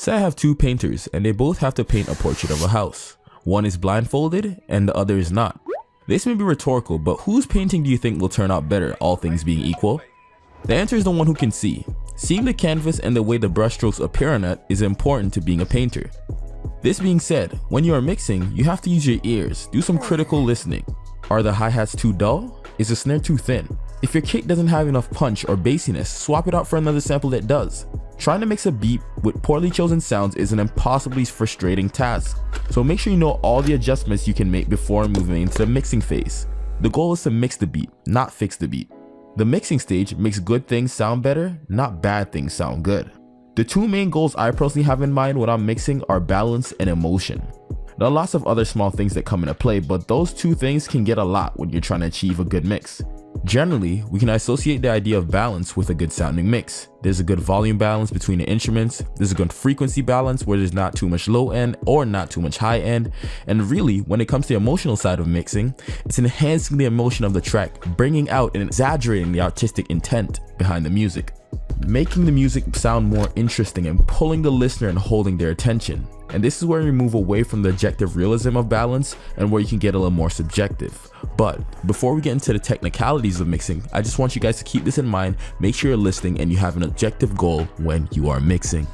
Say I have two painters and they both have to paint a portrait of a house. One is blindfolded and the other is not. This may be rhetorical, but whose painting do you think will turn out better, all things being equal? The answer is the one who can see. Seeing the canvas and the way the brushstrokes appear on it is important to being a painter. This being said, when you are mixing, you have to use your ears, do some critical listening. Are the hi-hats too dull? Is the snare too thin? If your kick doesn't have enough punch or bassiness, swap it out for another sample that does. Trying to mix a beat with poorly chosen sounds is an impossibly frustrating task, so make sure you know all the adjustments you can make before moving into the mixing phase. The goal is to mix the beat, not fix the beat. The mixing stage makes good things sound better, not bad things sound good. The two main goals I personally have in mind when I'm mixing are balance and emotion. There are lots of other small things that come into play, but those two things can get a lot when you're trying to achieve a good mix. Generally, we can associate the idea of balance with a good sounding mix. There's a good volume balance between the instruments, there's a good frequency balance where there's not too much low end or not too much high end, and really, when it comes to the emotional side of mixing, it's enhancing the emotion of the track, bringing out and exaggerating the artistic intent behind the music, making the music sound more interesting and pulling the listener and holding their attention. And this is where you move away from the objective realism of balance and where you can get a little more subjective. But before we get into the technicalities of mixing, I just want you guys to keep this in mind, make sure you're listening and you have an objective goal when you are mixing.